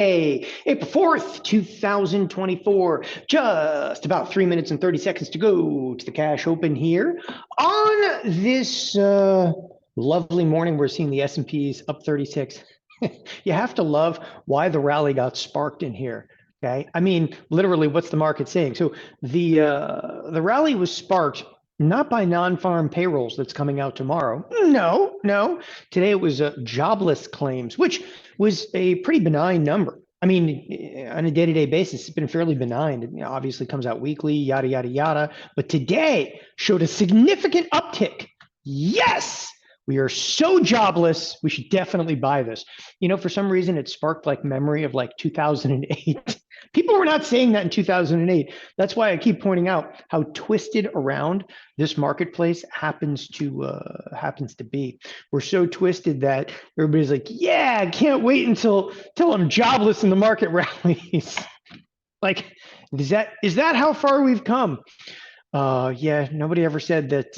April 4th, 2024. Just about 3 minutes and 30 seconds to go to the cash open here. On this lovely morning, we're seeing the S&Ps up 36. You have to love why the rally got sparked in here. Okay, I mean, literally, what's the market saying? So the rally was sparked not by non-farm payrolls that's coming out tomorrow. No. Today it was jobless claims, which was a pretty benign number. I mean, on a day-to-day basis, it's been fairly benign. It obviously comes out weekly, yada, yada, yada. But today showed a significant uptick. Yes, we are so jobless. We should definitely buy this. You know, for some reason, it sparked like memory of like 2008. People were not saying that in 2008. That's why I keep pointing out how twisted around this marketplace happens to be. We're so twisted that everybody's like, "Yeah, I can't wait until I'm jobless and the market rallies." Like, is that how far we've come? Yeah, nobody ever said that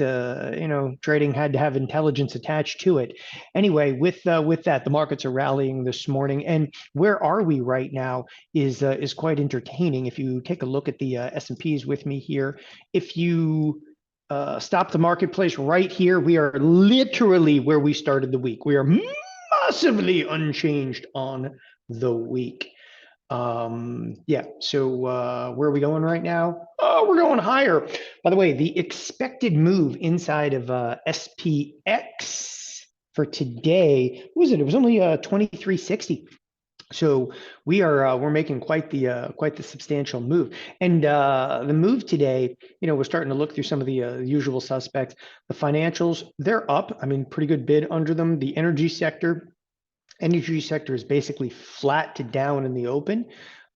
trading had to have intelligence attached to it. Anyway, with that, the markets are rallying this morning, and where are we right now is quite entertaining. If you take a look at the S&Ps with me here, if you stop the marketplace right here, we are literally where we started the week. We are massively unchanged on the week. Yeah, so where are we going right now? Oh, we're going higher. By the way, the expected move inside of SPX for today, what was it? It was only 2360. So we're making quite the substantial move. And the move today, we're starting to look through some of the usual suspects. The financials, they're up. I mean, pretty good bid under them. The energy sector is basically flat to down in the open.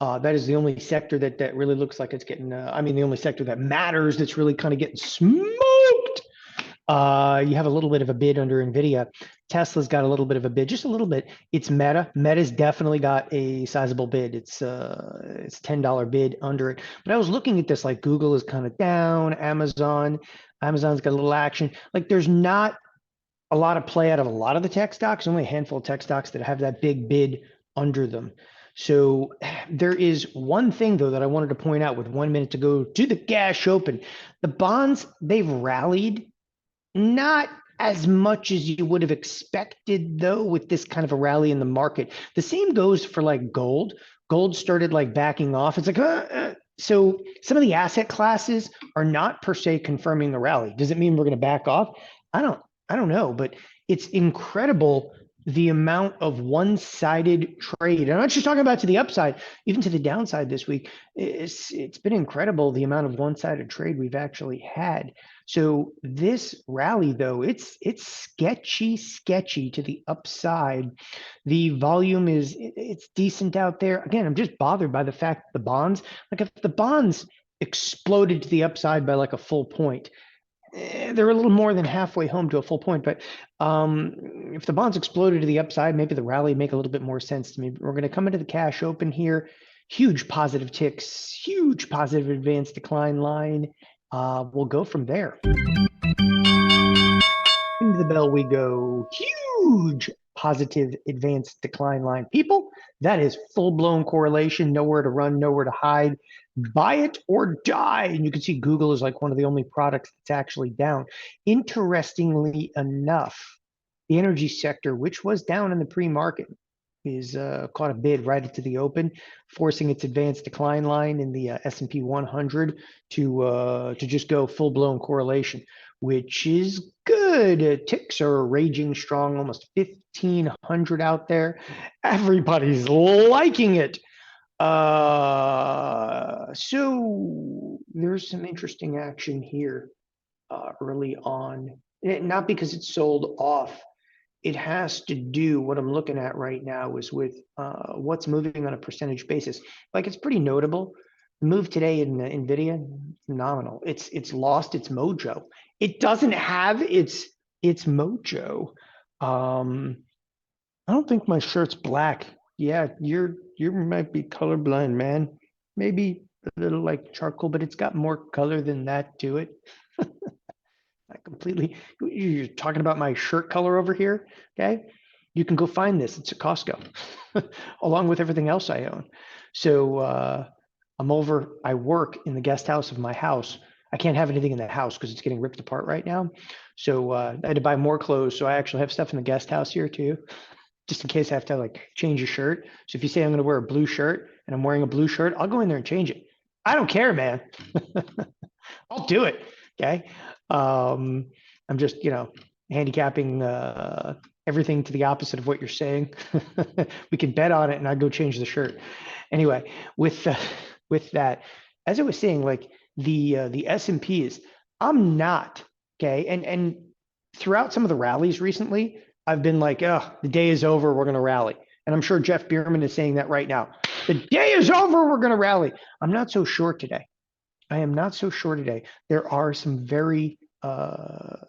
That is the only sector that really looks like it's getting, the only sector that matters that's really kind of getting smoked. You have a little bit of a bid under NVIDIA. Tesla's got a little bit of a bid, just a little bit. It's Meta. Meta's definitely got a sizable bid. It's $10 bid under it. But I was looking at this, like Google is kind of down, Amazon's got a little action. Like there's not a lot of play out of a lot of the tech stocks, only a handful of tech stocks that have that big bid under them. So there is one thing, though, that I wanted to point out with 1 minute to go to the cash open. The bonds, they've rallied, not as much as you would have expected, though, with this kind of a rally in the market. The same goes for like gold. Gold started like backing off. It's like, so some of the asset classes are not per se confirming the rally. Does it mean we're going to back off? I don't know, but it's incredible the amount of one-sided trade. And I'm not just talking about to the upside, even to the downside this week. It's been incredible the amount of one-sided trade we've actually had. So this rally, though, it's sketchy to the upside. The volume it's decent out there. Again, I'm just bothered by the fact that the bonds, like if the bonds exploded to the upside by like a full point, they're a little more than halfway home to a full point, but if the bonds exploded to the upside, maybe the rally make a little bit more sense to me. We're going to come into the cash open here. Huge positive ticks, huge positive advanced decline line. We'll go from there. Into the bell we go. Huge positive advanced decline line. People, that is full-blown correlation. Nowhere to run, nowhere to hide. Buy it or die. And you can see Google is like one of the only products that's actually down. Interestingly enough, the energy sector, which was down in the pre-market, is caught a bid right into the open, forcing its advanced decline line in the S&P 100 to just go full-blown correlation, which is good. Ticks are raging strong, almost 1,500 out there. Everybody's liking it. So there's some interesting action here early on. Not because it's sold off. It has to do, what I'm looking at right now is with what's moving on a percentage basis. Like it's pretty notable. The move today in NVIDIA, phenomenal. It's lost its mojo. It doesn't have its mojo. I don't think my shirt's black. Yeah, you might be colorblind, man. Maybe a little like charcoal, but it's got more color than that to it. I completely, you're talking about my shirt color over here, okay? You can go find this. It's at Costco, along with everything else I own. So I work in the guest house of my house. I can't have anything in the house because it's getting ripped apart right now. So I had to buy more clothes. So I actually have stuff in the guest house here too, just in case I have to like change a shirt. So if you say I'm going to wear a blue shirt and I'm wearing a blue shirt, I'll go in there and change it. I don't care, man. I'll do it. Okay. I'm just, handicapping everything to the opposite of what you're saying. We can bet on it and I'd go change the shirt. Anyway, with that, as I was saying, like the S&Ps, I'm not, okay. And throughout some of the rallies recently, I've been like, oh, the day is over, we're going to rally. And I'm sure Jeff Bierman is saying that right now. The day is over, we're going to rally. I'm not so sure today. I am not so sure today. There are some very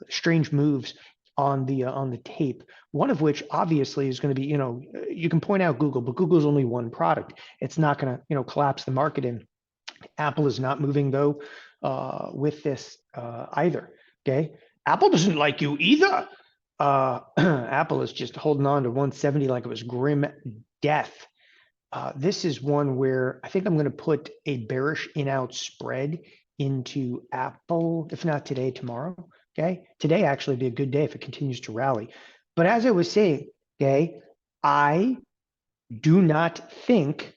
strange moves on the tape. One of which obviously is going to be, you can point out Google, but Google's only one product. It's not going to, collapse the market. And Apple is not moving though with this either. Okay, Apple doesn't like you either. Apple is just holding on to 170 like it was grim death. This is one where I think I'm going to put a bearish in-out spread into Apple, if not today, tomorrow. Okay. Today actually be a good day if it continues to rally. But as I was saying, okay, I do not think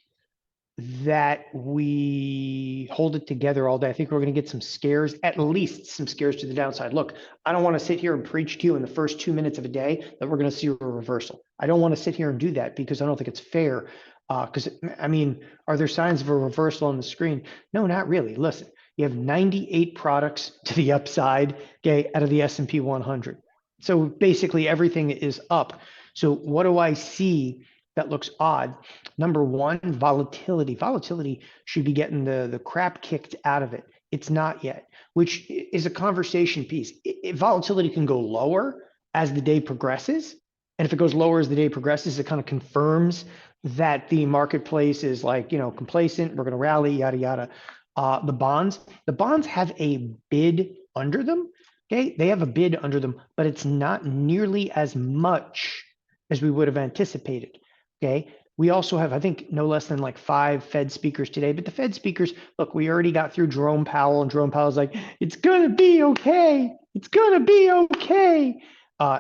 that we hold it together all day. I think we're going to get some scares, at least some scares to the downside. Look, I don't want to sit here and preach to you in the first 2 minutes of a day that we're going to see a reversal. I don't want to sit here and do that because I don't think it's fair. Because I mean, are there signs of a reversal on the screen? No, not really. Listen, you have 98 products to the upside, okay, out of the S&P 100. So basically everything is up. So what do I see that looks odd? Number one, volatility. Volatility should be getting the crap kicked out of it. It's not yet, which is a conversation piece. Volatility can go lower as the day progresses. And if it goes lower as the day progresses, it kind of confirms that the marketplace is like, complacent, we're going to rally, yada, yada. The bonds have a bid under them. Okay. They have a bid under them, but it's not nearly as much as we would have anticipated. Okay. We also have, I think, no less than like 5 Fed speakers today, but the Fed speakers, look, we already got through Jerome Powell, and Jerome Powell's like, it's going to be okay. It's going to be okay.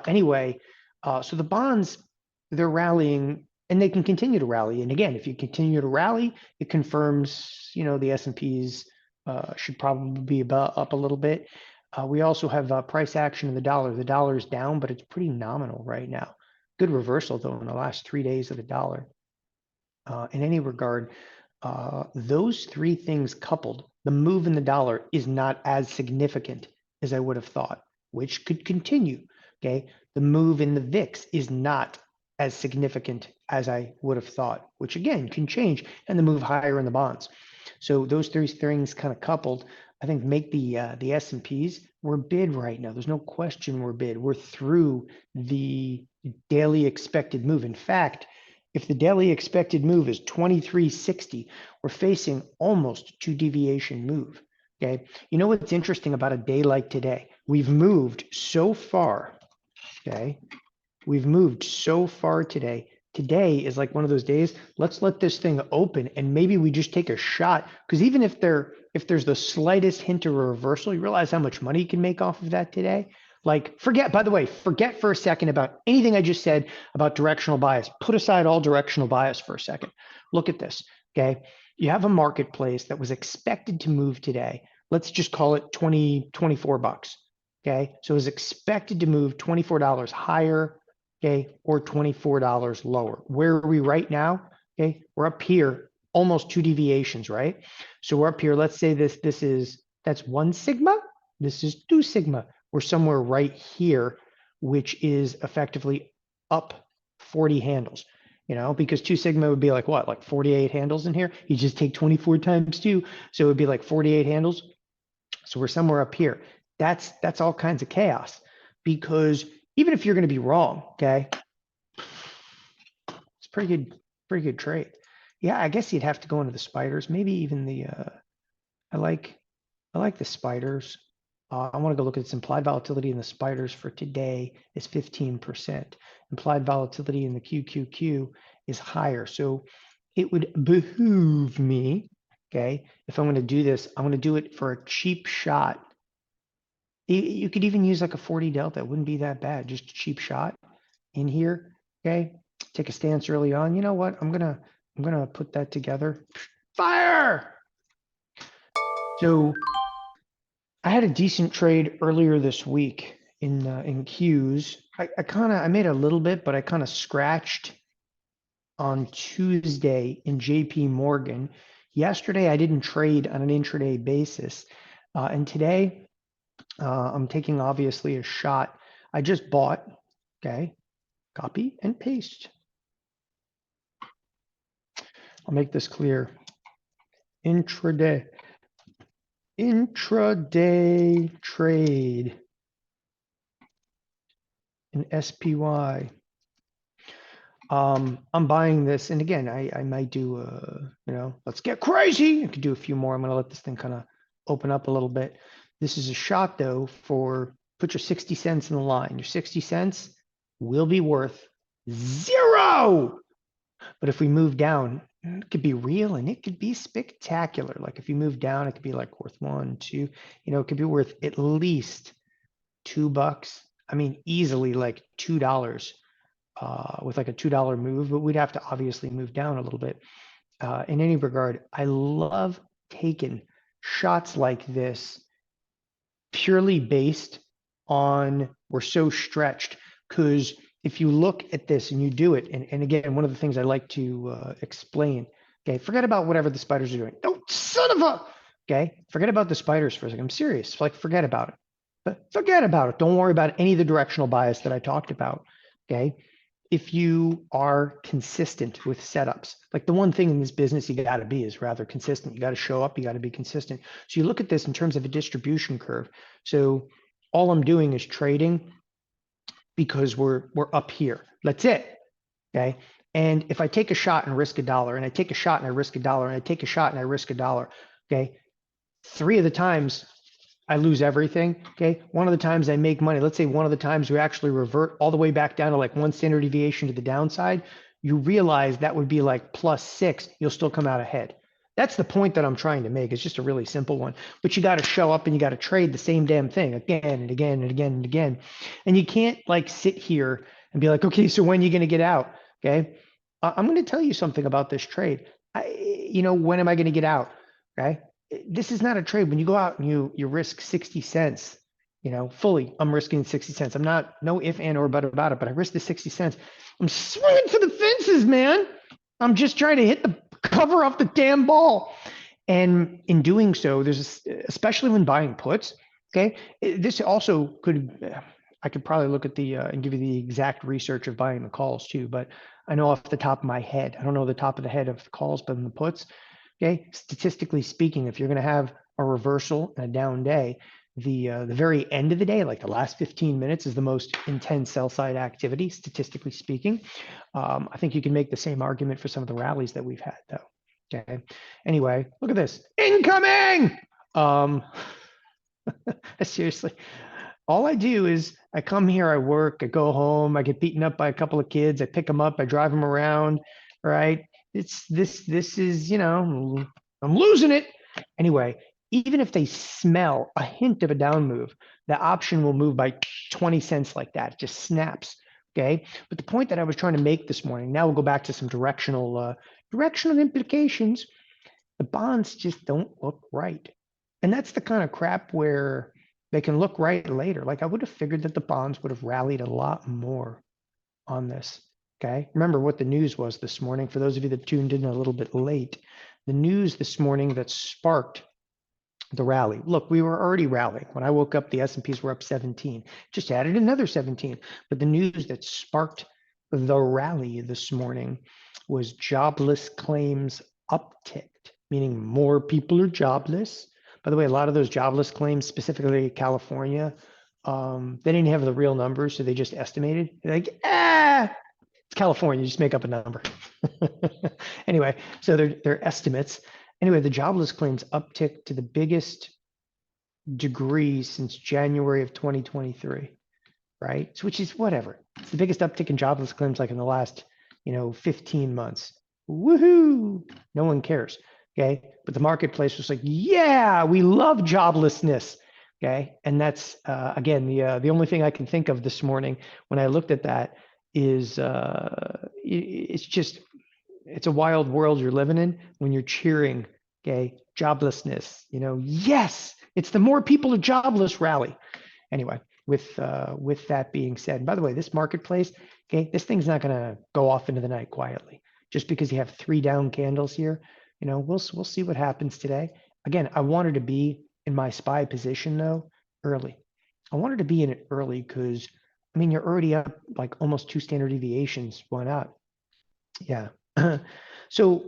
Anyway, so the bonds, they're rallying and they can continue to rally. And again, if you continue to rally, it confirms, the S&Ps should probably be up a little bit. We also have price action in the dollar. The dollar is down, but it's pretty nominal right now. Good reversal though in the last 3 days of the dollar. In any regard, those 3 things coupled, the move in the dollar is not as significant as I would have thought, which could continue. Okay, the move in the VIX is not as significant as I would have thought, which again can change, and the move higher in the bonds. So those 3 things kind of coupled, I think make the S&Ps, we're bid right now. There's no question we're bid. We're through the daily expected move. In fact, if the daily expected move is 2360, we're facing almost 2 deviation move. Okay. You know what's interesting about a day like today? We've moved so far. Okay. We've moved so far today. Today is like one of those days. Let's let this thing open and maybe we just take a shot. Because even if there's the slightest hint of a reversal, you realize how much money you can make off of that today. Like forget for a second about anything I just said about directional bias. Put aside all directional bias for a second. Look at this, okay? You have a marketplace that was expected to move today. Let's just call it 24 bucks, okay? So it was expected to move $24 higher, okay, or $24 lower. Where are we right now? Okay, we're up here, almost 2 deviations, right? So we're up here. Let's say that's 1 sigma. This is 2 sigma. We're somewhere right here, which is effectively up 40 handles, because 2 sigma would be like what, like 48 handles in here? You just take 24 times 2. So it would be like 48 handles. So we're somewhere up here. That's all kinds of chaos, because even if you're going to be wrong, okay, it's pretty good trade. Yeah, I guess you'd have to go into the spiders, maybe even the, I like the spiders. I want to go look at its implied volatility in the spiders for today is 15%. Implied volatility in the QQQ is higher. So it would behoove me, okay, if I'm going to do this, I'm going to do it for a cheap shot. You could even use like a 40 delta. It wouldn't be that bad. Just a cheap shot in here, okay? Take a stance early on. You know what? I'm gonna put that together. Fire! So I had a decent trade earlier this week in Qs. I made a little bit, but I kind of scratched on Tuesday in JP Morgan. Yesterday I didn't trade on an intraday basis, and today I'm taking obviously a shot. I just bought. Okay, copy and paste. I'll make this clear. Intraday trade in SPY. I'm buying this, and again, I might do let's get crazy. I could do a few more. I'm gonna let this thing kind of open up a little bit. This is a shot though for put your 60 cents in the line. Your 60 cents will be worth 0. But if we move down, it could be real and it could be spectacular. Like if you move down, it could be like worth 1, 2, it could be worth at least $2. I mean, easily like $2 with like a $2 move, but we'd have to obviously move down a little bit. In any regard, I love taking shots like this purely based on we're so stretched, because if you look at this and you do it, and again, one of the things I like to explain, okay, forget about whatever the spiders are doing. Oh, son of a, okay, forget about the spiders for a second. I'm serious, like forget about it. But forget about it. Don't worry about any of the directional bias that I talked about, okay? If you are consistent with setups, like the one thing in this business you got to be is rather consistent. You got to show up, you got to be consistent. So you look at this in terms of a distribution curve. So all I'm doing is trading because we're up here. That's it. Okay. And if I take a shot and risk $1, and I take a shot and I risk $1, and I take a shot and I risk $1, okay, 3 of the times I lose everything. Okay. One of the times I make money. Let's say one of the times we actually revert all the way back down to like 1 standard deviation to the downside. You realize that would be like +6. You'll still come out ahead. That's the point that I'm trying to make. It's just a really simple one, but you got to show up and you got to trade the same damn thing again and again and again and again. And you can't like sit here and be like, okay, so when are you going to get out? Okay. I'm going to tell you something about this trade. When am I going to get out? Okay. This is not a trade. When you go out and you risk 60 cents, fully, I'm risking 60 cents. I'm not, no if, and, or, but about it, but I risk the 60 cents. I'm swinging for the fences, man. I'm just trying to hit the cover off the damn ball. And in doing so, especially when buying puts, okay, this also I could probably look at and give you the exact research of buying the calls too, but I know off the top of my head, I don't know the top of the head of the calls, but in the puts, okay, statistically speaking, if you're going to have a reversal and a down day, the very end of the day, like the last 15 minutes, is the most intense sell side activity, statistically speaking. I think you can make the same argument for some of the rallies that we've had, though. Okay. Anyway, look at this incoming. Seriously, all I do is I come here, I work, I go home, I get beaten up by a couple of kids, I pick them up, I drive them around, right? It's this is, I'm losing it. Anyway, even if they smell a hint of a down move, the option will move by 20 cents like that. It just snaps. Okay. But the point that I was trying to make this morning, now we'll go back to some directional implications. The bonds just don't look right. And that's the kind of crap where they can look right later. Like I would have figured that the bonds would have rallied a lot more on this. Okay. Remember what the news was this morning. For those of you that tuned in a little bit late, the news this morning that sparked the rally. Look, we were already rallying. When I woke up, the S&Ps were up 17, just added another 17. But the news that sparked the rally this morning was jobless claims upticked, meaning more people are jobless. By the way, a lot of those jobless claims, specifically California, they didn't have the real numbers, so they just estimated. They're like, it's California, just make up a number. Anyway, so they're estimates. Anyway, the jobless claims uptick to the biggest degrees since January of 2023, right? So, which is whatever. It's the biggest uptick in jobless claims like in the last, 15 months. Woohoo! No one cares. Okay. But the marketplace was like, yeah, we love joblessness. Okay. And that's, again, the only thing I can think of this morning when I looked at that is it's just, it's a wild world you're living in when you're cheering, okay, joblessness, yes, it's the more people are jobless rally. Anyway, with that being said, by the way, this marketplace, okay, this thing's not going to go off into the night quietly. Just because you have 3 down candles here, we'll see what happens today. Again, I wanted to be in my SPY position though early. I wanted to be in it early because I mean you're already up like almost 2 standard deviations. Why not? Yeah. So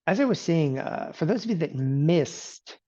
as I was saying, for those of you that missed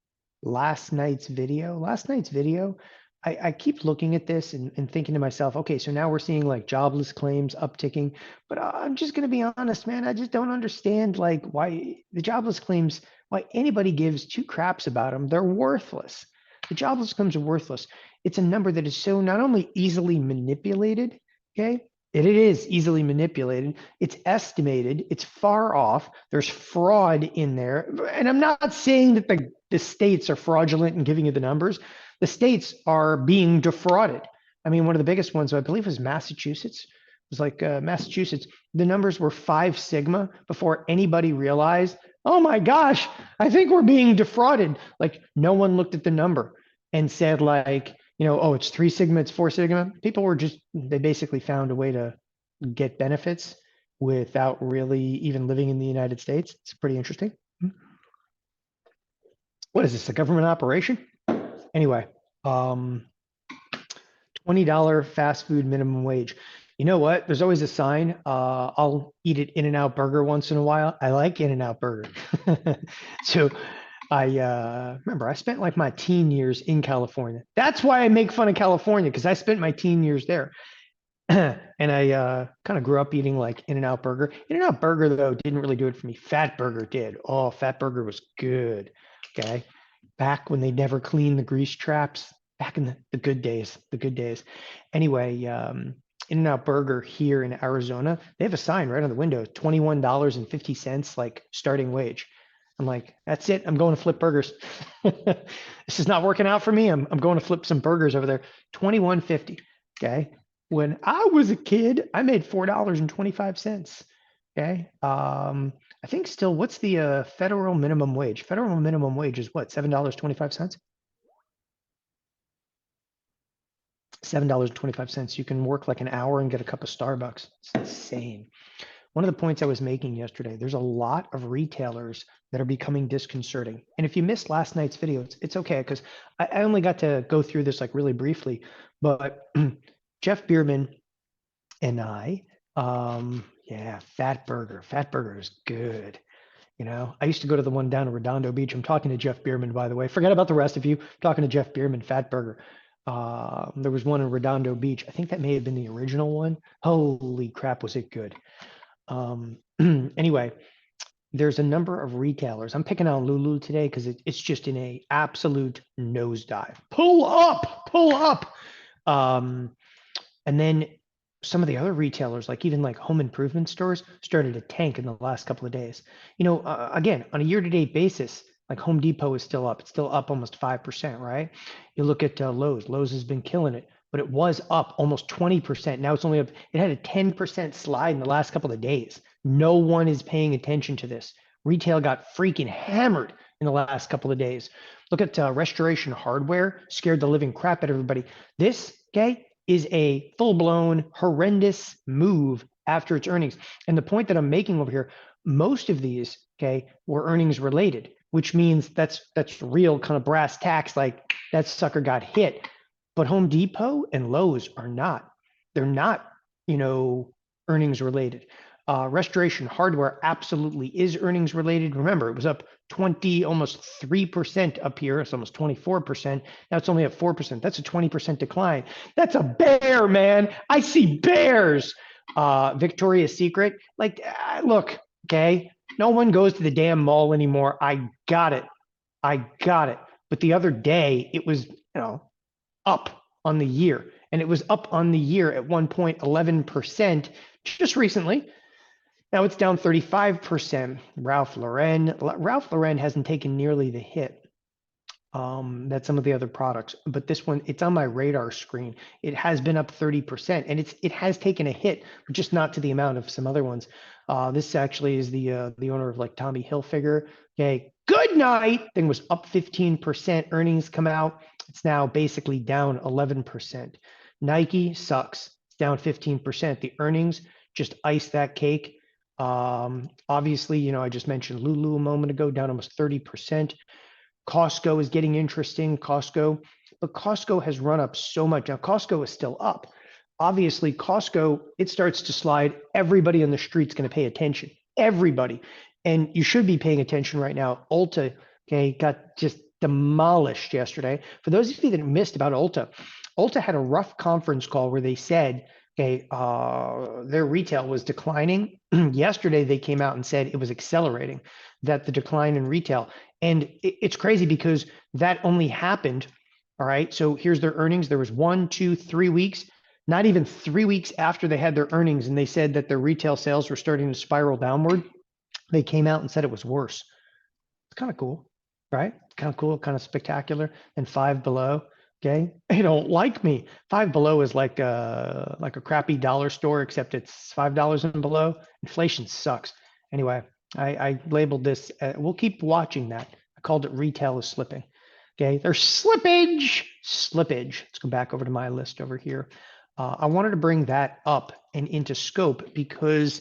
last night's video, I keep looking at this and thinking to myself, okay, so now we're seeing like jobless claims upticking, but I'm just going to be honest, man. I just don't understand like why the jobless claims, why anybody gives 2 craps about them. They're worthless. The jobless claims are worthless. It's a number that is so not only easily manipulated, okay? It is easily manipulated. It's estimated. It's far off. There's fraud in there. And I'm not saying that the states are fraudulent in giving you the numbers. The states are being defrauded. I mean, one of the biggest ones, I believe, was Massachusetts. It was like Massachusetts. The numbers were 5 sigma before anybody realized, oh my gosh, I think we're being defrauded. Like no one looked at the number and said like, oh, it's 3 sigma, it's 4 sigma. People were just, they basically found a way to get benefits without really even living in the United States. It's pretty interesting. What is this, a government operation? Anyway, $20 fast food minimum wage. You know what? There's always a sign. I'll eat an In-N-Out burger once in a while. I like In-N-Out burger. So I remember I spent like my teen years in California. That's why I make fun of California, because I spent my teen years there. And I kind of grew up eating like In-N-Out burger. In-N-Out burger, though, didn't really do it for me. Fat burger did. Oh, fat burger was good. Okay. Back when they never cleaned the grease traps, back in the good days, the good days. Anyway, In-N-Out burger here in Arizona, they have a sign right on the window, $21.50, like starting wage. I'm like, that's it. I'm going to flip burgers. This is not working out for me. I'm going to flip some burgers over there. $21.50. Okay. When I was a kid, I made $4.25. Okay. I think still, what's the federal minimum wage? Federal minimum wage is what? $7.25? $7.25. You can work like an hour and get a cup of Starbucks. It's insane. One of the points I was making yesterday, there's a lot of retailers that are becoming disconcerting. And if you missed last night's video, it's okay, because I only got to go through this like really briefly, but Jeff Bierman and I, yeah, Fat Burger is good. I used to go to the one down in Redondo Beach. I'm talking to Jeff Bierman, by the way. Forget about the rest of you. I'm talking to Jeff Bierman, Fat Burger. There was one in Redondo Beach. I think that may have been the original one. Holy crap, was it good. Anyway, there's a number of retailers. I'm picking on Lulu today because it's just in a absolute nosedive. Pull up. And then some of the other retailers, like even like home improvement stores, started to tank in the last couple of days. Again, on a year-to-date basis, like Home Depot is still up. It's still up almost 5%, right? You look at Lowe's. Lowe's has been killing it, but it was up almost 20%. Now it's only up. It had a 10% slide in the last couple of days. No one is paying attention to this. Retail got freaking hammered in the last couple of days. Look at Restoration Hardware, scared the living crap out of everybody. This, okay, is a full-blown horrendous move after its earnings. And the point that I'm making over here, most of these, okay, were earnings related, which means that's real kind of brass tacks, like that sucker got hit. But Home Depot and Lowe's are not. They're not, earnings related. Restoration Hardware absolutely is earnings related. Remember, it was up 20, almost 3% up here. It's almost 24%. Now it's only at 4%. That's a 20% decline. That's a bear, man. I see bears. Victoria's Secret, like, look, okay, no one goes to the damn mall anymore. I got it. But the other day it was, up on the year, and it was up on the year at one point 11% just recently. Now it's down 35%. Ralph Lauren hasn't taken nearly the hit that some of the other products, but this one, it's on my radar screen. It has been up 30%, and it has taken a hit, but just not to the amount of some other ones. This actually is the owner of like Tommy Hilfiger. Okay, good night. Thing was up 15%. Earnings come out. It's now basically down 11%. Nike sucks. It's down 15%. The earnings just ice that cake. Obviously, I just mentioned Lulu a moment ago, down almost 30%. Costco is getting interesting. But Costco has run up so much. Now, Costco is still up. Obviously, Costco, it starts to slide. Everybody on the street's going to pay attention. Everybody. And you should be paying attention right now. Ulta, okay, got just demolished yesterday. For those of you that missed about Ulta had a rough conference call where they said, okay, their retail was declining. Yesterday, they came out and said it was accelerating, that the decline in retail. And it's crazy because that only happened. All right. So here's their earnings. There was 1, 2, 3 weeks, not even 3 weeks after they had their earnings, and they said that their retail sales were starting to spiral downward. They came out and said it was worse. It's kind of cool, right? Kind of cool, kind of spectacular. And Five Below, okay, they don't like me. Five Below is like a crappy dollar store, except it's $5 and below. Inflation sucks. Anyway, I labeled this. We'll keep watching that. I called it retail is slipping. Okay, there's slippage. Let's go back over to my list over here. I wanted to bring that up and into scope because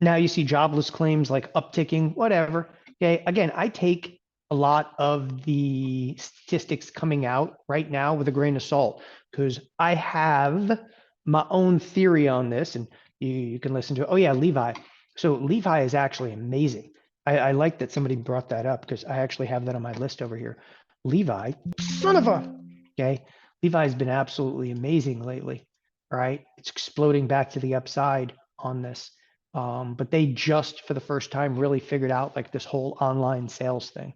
now you see jobless claims like upticking, whatever. Okay, again, I take a lot of the statistics coming out right now with a grain of salt because I have my own theory on this, and you can listen to it. Oh yeah, Levi. So Levi is actually amazing. I like that somebody brought that up because I actually have that on my list over here. Levi, son of a, okay. Levi's been absolutely amazing lately. All right, it's exploding back to the upside on this. But they just, for the first time, really figured out like this whole online sales thing.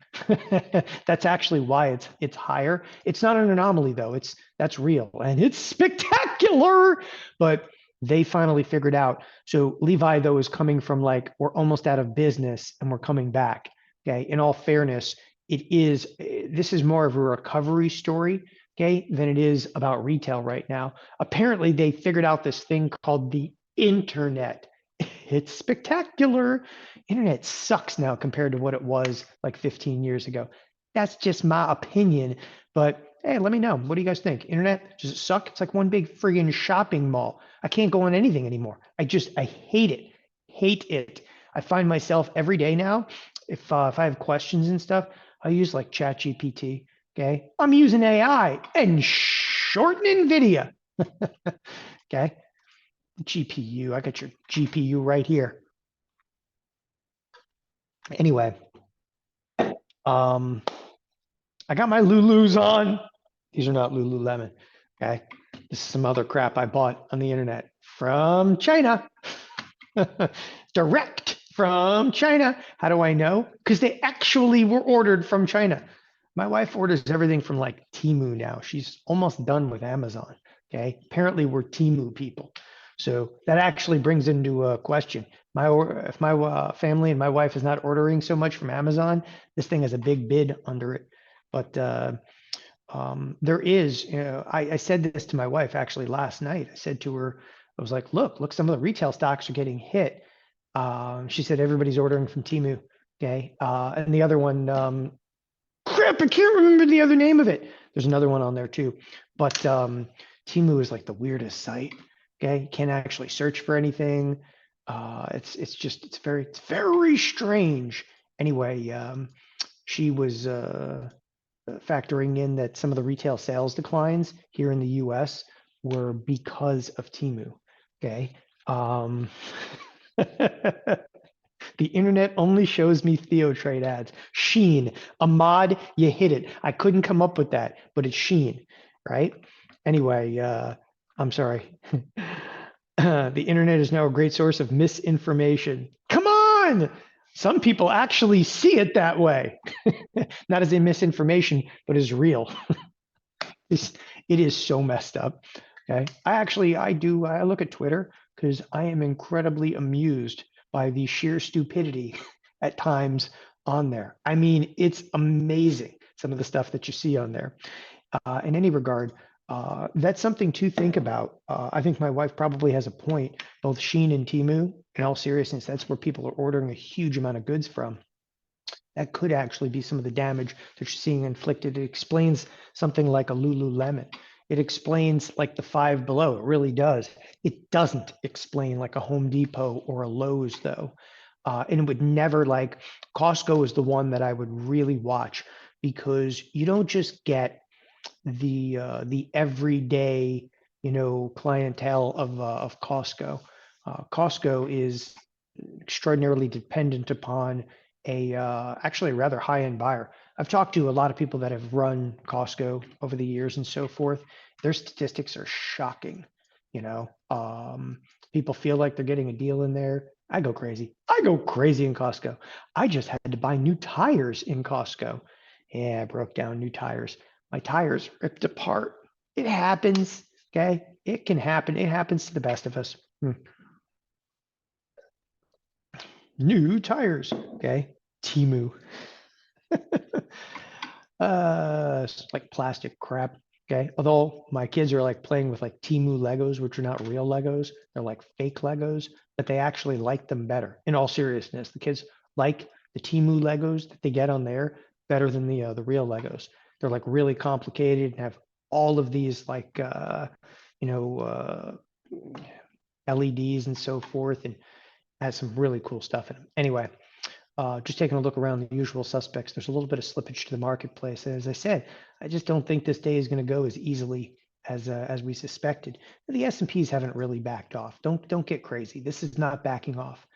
That's actually why it's higher. It's not an anomaly though. That's real and it's spectacular. But they finally figured out. So Levi though is coming from like we're almost out of business and we're coming back. Okay. In all fairness, this is more of a recovery story. Okay, than it is about retail right now. Apparently, they figured out this thing called the internet. It's spectacular. Internet sucks now compared to what it was like 15 years ago. That's just my opinion. But hey, let me know. What do you guys think? Internet, does it suck? It's like one big friggin' shopping mall. I can't go on anything anymore. I hate it. Hate it. I find myself every day now, if I have questions and stuff, I use like ChatGPT. Okay. I'm using AI and short NVIDIA. Okay. GPU. I got your GPU right here. Anyway, I got my Lulus on. These are not Lululemon. Okay. This is some other crap I bought on the internet from China. Direct from China. How do I know? Because they actually were ordered from China. My wife orders everything from like Temu now. She's almost done with Amazon. Okay. Apparently we're Temu people. So that actually brings into a question. If my family and my wife is not ordering so much from Amazon, this thing has a big bid under it. But there is, I said this to my wife actually last night. I said to her, I was like, look, some of the retail stocks are getting hit. She said, everybody's ordering from Temu. Okay. And the other one, crap, I can't remember the other name of it. There's another one on there too. But Temu is like the weirdest site. Okay. You can't actually search for anything. It's very strange. Anyway, she was factoring in that some of the retail sales declines here in the US were because of Temu. Okay. The internet only shows me TheoTRADE ads. Sheen, Ahmad, you hit it. I couldn't come up with that, but it's Sheen, right? Anyway, I'm sorry. The internet is now a great source of misinformation. Come on! Some people actually see it that way, not as a misinformation, but as real. It's, it is so messed up. Okay. I look at Twitter because I am incredibly amused by the sheer stupidity at times on there. I mean, it's amazing some of the stuff that you see on there. In any regard, that's something to think about. I think my wife probably has a point. Both Shein and Temu, in all seriousness, that's where people are ordering a huge amount of goods from. That could actually be some of the damage that you're seeing inflicted. It explains something like a Lululemon. It explains like the Five Below. It really does. It doesn't explain like a Home Depot or a Lowe's though. And it would never like Costco is the one that I would really watch because you don't just get the everyday clientele of Costco. Costco is extraordinarily dependent upon actually a rather high end buyer. I've talked to a lot of people that have run Costco over the years and so forth. Their statistics are shocking. You know, people feel like they're getting a deal in there. I go crazy. I go crazy in Costco. I just had to buy new tires in Costco. Yeah, I broke down new tires. My tires ripped apart. It happens. Okay. It can happen. It happens to the best of us. New tires. Okay. Timu. It's like plastic crap. Okay. Although my kids are like playing with like Timu Legos, which are not real Legos. They're like fake Legos, but they actually like them better. In all seriousness, the kids like the Timu Legos that they get on there better than the real Legos. They're like really complicated and have all of these like you know LEDs and so forth, and has some really cool stuff in them. Anyway, just taking a look around the usual suspects, there's a little bit of slippage to the marketplace. As I said, I just don't think this day is going to go as easily as we suspected. The S&Ps haven't really backed off. Don't get crazy. This is not backing off.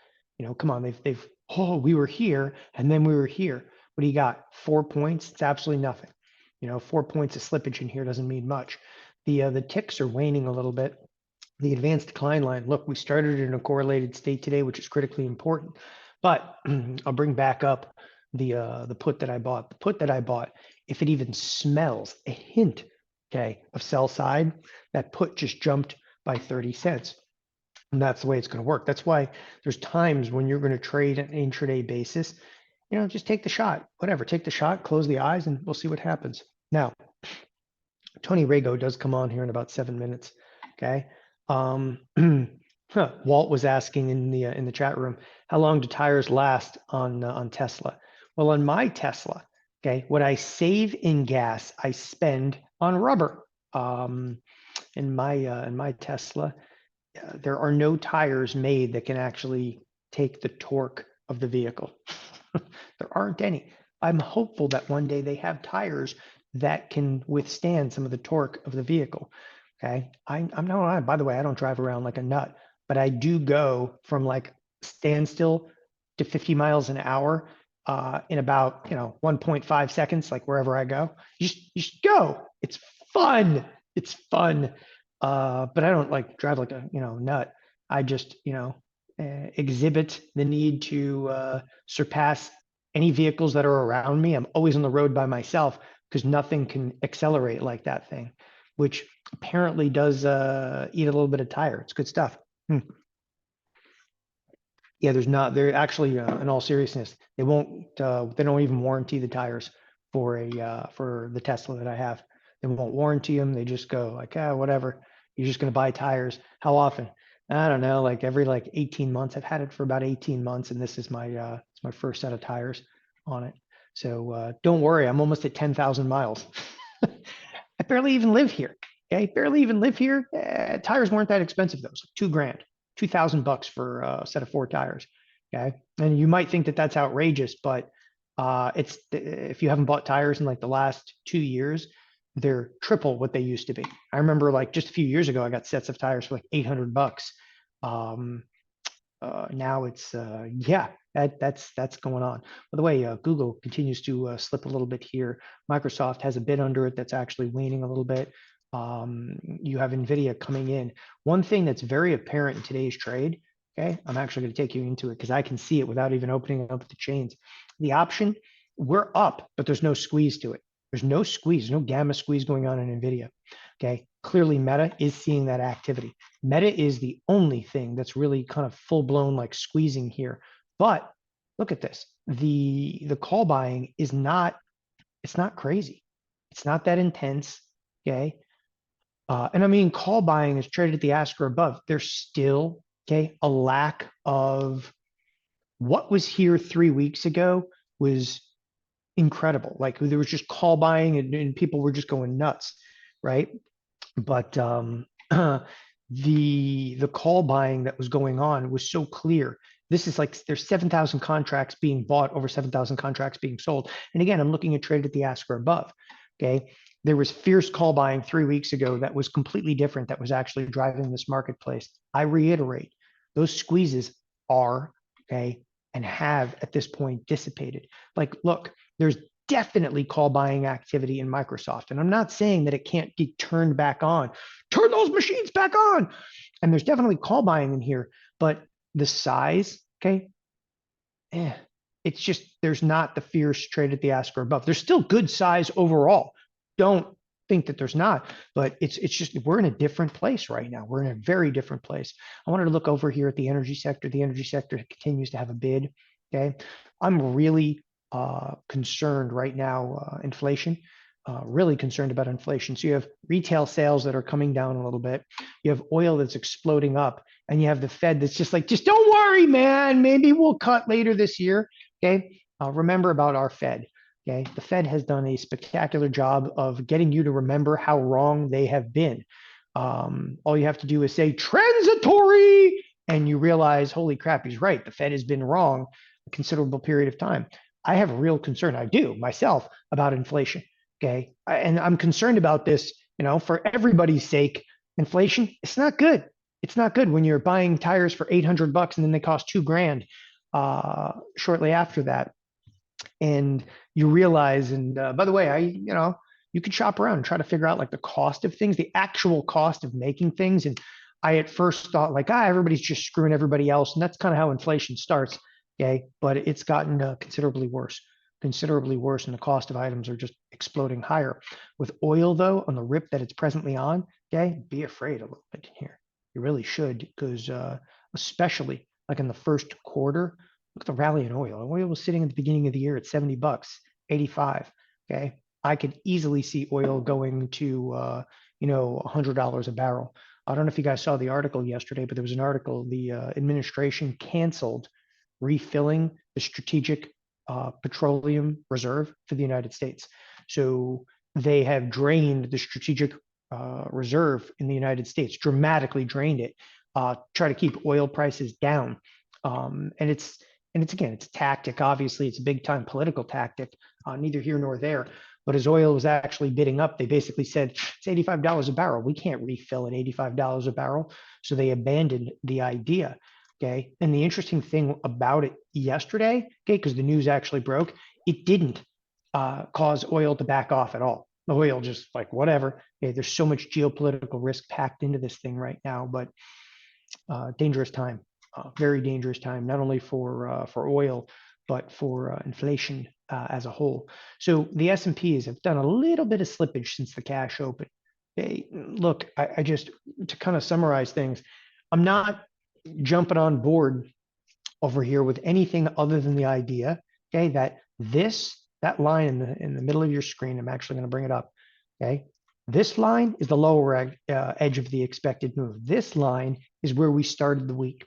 Come on. They've oh, we were here and then we were here. What do you got? 4 points? It's absolutely nothing. 4 points of slippage in here doesn't mean much. The ticks are waning a little bit. The advanced decline line, look, we started in a correlated state today, which is critically important. But I'll bring back up the put that I bought. The put that I bought, if it even smells a hint, okay, of sell side, that put just jumped by 30 cents. And that's the way it's going to work. That's why there's times when you're going to trade on an intraday basis, just take the shot, whatever, take the shot, close the eyes, and we'll see what happens. Now, Tony Rago does come on here in about 7 minutes. Okay. Walt was asking in the chat room, how long do tires last on Tesla? Well, on my Tesla, okay, what I save in gas, I spend on rubber. In my Tesla, there are no tires made that can actually take the torque of the vehicle. There aren't any. I'm hopeful that one day they have tires that can withstand some of the torque of the vehicle. Okay. I'm not, by the way, I don't drive around like a nut, but I do go from like standstill to 50 miles an hour in about 1.5 seconds, like wherever I go. You just go. It's fun. It's fun. But I don't like drive like a nut. I just exhibit the need to surpass any vehicles that are around me. I'm always on the road by myself because nothing can accelerate like that thing, which apparently does eat a little bit of tire. It's good stuff. Yeah, they're actually, in all seriousness, they don't even warranty the tires for the Tesla that I have. They won't warranty them. They just go like, whatever. You're just going to buy tires. How often? I don't know, like every 18 months. I've had it for about 18 months, and this is it's my first set of tires on it. So don't worry, I'm almost at 10,000 miles. I barely even live here. Okay, barely even live here. Tires weren't that expensive though. So $2,000, $2,000 for a set of 4 tires. Okay, and you might think that that's outrageous, but it's if you haven't bought tires in like the last 2 years, they're triple what they used to be. I remember like just a few years ago, I got sets of tires for like $800. Now it's yeah, that's going on. By the way, Google continues to slip a little bit here. Microsoft has a bit under it that's actually waning a little bit. You have Nvidia coming in. One thing that's very apparent in today's trade Okay, I'm actually going to take you into it because I can see it without even opening up the chains. The option, we're up, but there's no squeeze to it. There's no squeeze, no gamma squeeze going on in NVIDIA. Okay, clearly Meta is seeing that activity. Meta is the only thing that's really kind of full blown like squeezing here. But look at this. The call buying is not, it's not crazy. It's not that intense. Okay. And I mean, call buying is traded at the ask or above. There's still, okay, a lack of what was here 3 weeks ago was incredible. Like there was just call buying and people were just going nuts, right? But the call buying that was going on was so clear. This is like there's 7,000 contracts being bought, over 7,000 contracts being sold. And again, I'm looking at traded at the ask or above. Okay. There was fierce call buying 3 weeks ago that was completely different, that was actually driving this marketplace. I reiterate, those squeezes are, okay, and have at this point dissipated. Like, look, there's definitely call buying activity in Microsoft. And I'm not saying that it can't be turned back on. Turn those machines back on. And there's definitely call buying in here, but the size, okay, it's just there's not the fierce trade at the ask or above. There's still good size overall. Don't think that there's not, but it's just we're in a different place right now. We're in a very different place. I wanted to look over here at the energy sector. The energy sector continues to have a bid. Okay, I'm really concerned right now. Inflation. Really concerned about inflation. So you have retail sales that are coming down a little bit. You have oil that's exploding up, and you have the Fed that's just like, just don't worry, man. Maybe we'll cut later this year. Okay. Remember about our Fed. Okay. The Fed has done a spectacular job of getting you to remember how wrong they have been. All you have to do is say transitory, and you realize, holy crap, he's right. The Fed has been wrong a considerable period of time. I have a real concern. I do myself about inflation. Okay. And I'm concerned about this, for everybody's sake. Inflation, it's not good. It's not good when you're buying tires for $800 and then they cost $2,000 shortly after that. And you realize, and by the way, you could shop around and try to figure out like the cost of things, the actual cost of making things. And I at first thought like, everybody's just screwing everybody else. And that's kind of how inflation starts. Okay. But it's gotten considerably worse, and the cost of items are just exploding higher. With oil, though, on the rip that it's presently on, okay, be afraid a little bit here. You really should, because especially like in the first quarter, look at the rally in oil. Oil was sitting at the beginning of the year at $70, 85. Okay, I could easily see oil going to $100 a barrel. I don't know if you guys saw the article yesterday, but there was an article. The administration canceled refilling the strategic petroleum reserve for the United States. So they have drained the strategic reserve in the United States, dramatically drained it, try to keep oil prices down. And it's again, it's a tactic. Obviously, it's a big time political tactic, neither here nor there. But as oil was actually bidding up, they basically said it's $85 a barrel. We can't refill at $85 a barrel. So they abandoned the idea. Okay. And the interesting thing about it yesterday, okay, because the news actually broke, it didn't cause oil to back off at all. The oil just like whatever. Okay, there's so much geopolitical risk packed into this thing right now, but dangerous time, very dangerous time, not only for oil, but for inflation as a whole. So the S&Ps have done a little bit of slippage since the cash open. Okay, look, I just, to kind of summarize things, I'm not jumping on board over here with anything other than the idea, okay, that that line in the middle of your screen, I'm actually going to bring it up, okay, this line is the lower edge of the expected move. This line is where we started the week.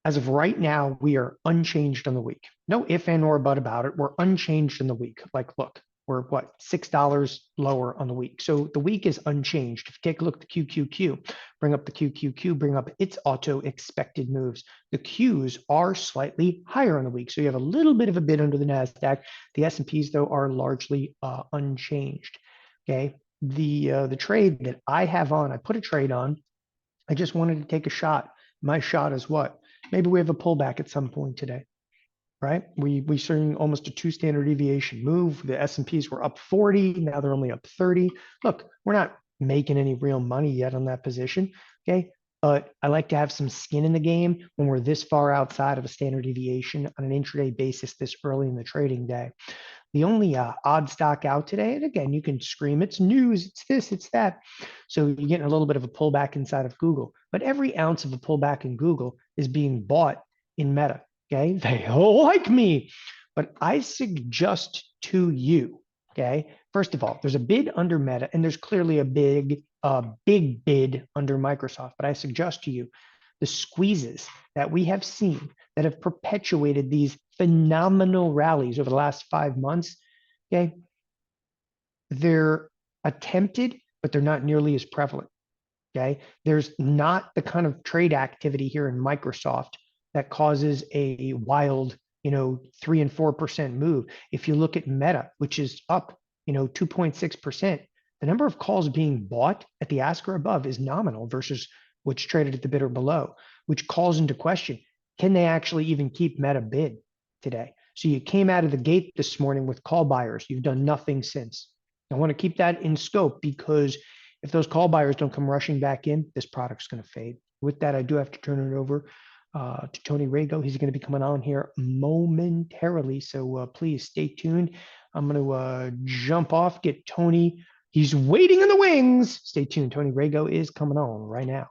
As of right now, we are unchanged on the week. No if and or but about it. We're unchanged in the week. Like, look, we're what, $6 lower on the week. So the week is unchanged. If you take a look at the QQQ, bring up the QQQ, bring up its auto expected moves. The Qs are slightly higher on the week. So you have a little bit of a bid under the Nasdaq. The S&Ps, though, are largely unchanged. Okay. The trade that I have on, I put a trade on. I just wanted to take a shot. My shot is what? Maybe we have a pullback at some point today, right? We seeing almost a 2 standard deviation move. The S&Ps were up 40. Now they're only up 30. Look, we're not making any real money yet on that position. Okay. but I like to have some skin in the game when we're this far outside of a standard deviation on an intraday basis this early in the trading day. The only odd stock out today, and again, you can scream, it's news, it's this, it's that. So you're getting a little bit of a pullback inside of Google, but every ounce of a pullback in Google is being bought in Meta. Okay. They all like me, but I suggest to you, okay, first of all, there's a bid under Meta and there's clearly a big bid under Microsoft, but I suggest to you the squeezes that we have seen that have perpetuated these phenomenal rallies over the last 5 months, okay, they're attempted, but they're not nearly as prevalent. Okay. There's not the kind of trade activity here in Microsoft that causes a wild, 3 and 4% move. If you look at Meta, which is up, 2.6%, the number of calls being bought at the ask or above is nominal versus what's traded at the bid or below, which calls into question, can they actually even keep Meta bid today? So you came out of the gate this morning with call buyers. You've done nothing since. I want to keep that in scope because if those call buyers don't come rushing back in, this product's going to fade. With that, I do have to turn it over to Tony Rago. He's going to be coming on here momentarily. So please stay tuned. I'm going to jump off, get Tony. He's waiting in the wings. Stay tuned. Tony Rago is coming on right now.